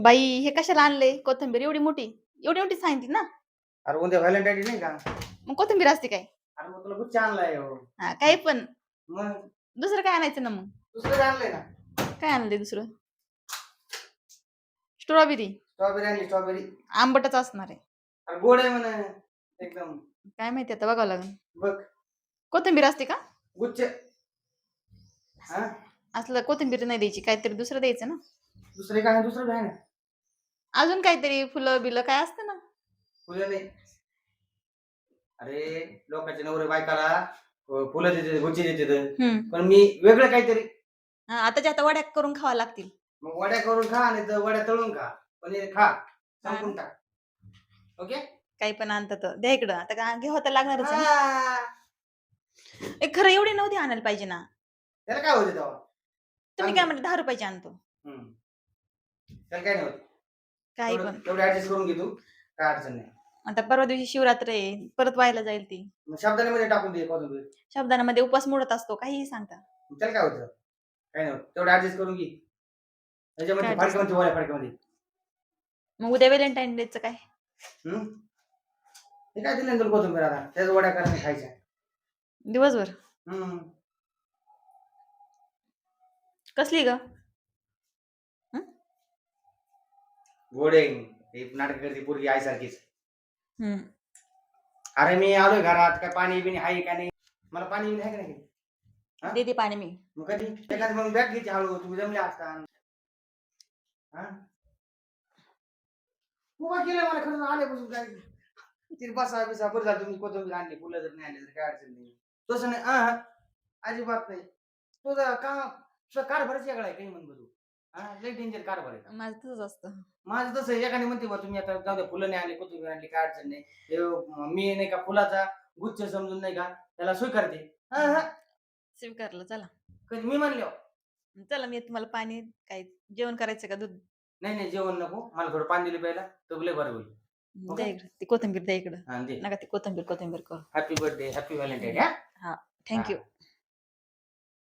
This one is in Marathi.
बाई हे कशाला आणले कोथिंबीर एवढी मोठी सांगितली ना. अरे उद्या व्हॅलेंटाईन नाही का? मग कोथिंबीर असते काय? अरे मग तुला गुच्छ आणलाय हो. हा काही पण मग दुसरं काय आणायचं ना. मग दुसरं आणलंय ना. काय आणलंय दुसरं? स्ट्रॉबेरी आणली स्ट्रॉबेरी. आंबटच असणार आहे. अरे गोड आहे म्हणा एकदम. काय माहिती आता बघावं लागेल. बघ कोथिंबीर असते का? गुच्छ. हा असलं कोथिंबीर नाही द्यायची, काहीतरी दुसरं द्यायचं ना. दुसरे काय दुसरं आहे ना. अजून काहीतरी फुलं बिलं काय असतं ना. फुलं नाही. अरे लोकांच्या नवरे बायकाला फुलं देते गुच्छ देते, पण मी वेगळं काहीतरी. आता जे आता वड्या करून खावा लागतील. मग वड्या करून खा नाही तर वड्या तळून खा, पनीर खा संपून टाक. ओके काही पण आणतात द्या इकडं. आता घेवा लागणारच. खरं एवढी नव्हती आणायला पाहिजे ना. त्याला काय होते तेव्हा? तुम्ही काय म्हणता 10 रुपयाची आणतो. त्याला काय नव्हतं. काही पण तेवढं ऍडजस्ट करून घे तू, काय अडचण नाही. आता परवा दिवशी शिवरात्र आहे, परत व्हायला जाईल ती. शब्दामध्ये टाकून दे कोथिंबीर. शब्दांमध्ये उपास मोडत असतो, काहीही सांगता. त्याला काय होतं? काय नाही होत. तेवढं ऍडजस्ट करून घे. त्याच्यामध्ये फडक्यामध्ये वड्या फडक्यामध्ये. मग उद्या व्हॅलेंटाईन डेचं काय? हे काय दिलं तुला कोथिंबीर? आता त्याच वड्या करायला खायच्या दिवसभर. कसली ग? गोडे नाटक करते पोरगी आईसारखीच. अरे मी आलोय घरात, काय पाणी बिणी आहे का नाही? मला पाणी बिणी आहे का नाही? देते पाणी मी. मग कधी एखादी मग बॅग घ्यायची हळू, तू जमले असता. उभा केलं मला खरं आल्यापासून काय तिथे बसा बिसा बरं झालं तुम्ही कोथिंबीर आणली. फुलं जर नाही आणली तर काय अडचण नाही. तसं नाही अजिबात नाही. तुझं का कार भरायची आहे काही म्हणतो तू. लई डेंजर कार भरायचं. माझं तसंच असतं. माझं तसं एखादी म्हणते बा तुम्ही आता जाऊ द्या फुलं नाही आणली कोथिंबीर आणली काय अडचण नाही. मी नाही का फुलाचा गुच्छ समजून नाही का त्याला स्वीकारते. स्वीकारलं चला. कधी मी म्हणले चला मी तुम्हाला पाणी काय जेवण करायचं का दूध? नाही जेवण नको, मला थोडं पाणी दिलं प्यायला तर लय बरं होईल. द्या इकडं ती कोथिंबीर द्या इकडं. नका ती कोथिंबीर कर. Happy birthday, happy Valentine. हा थँक्यू.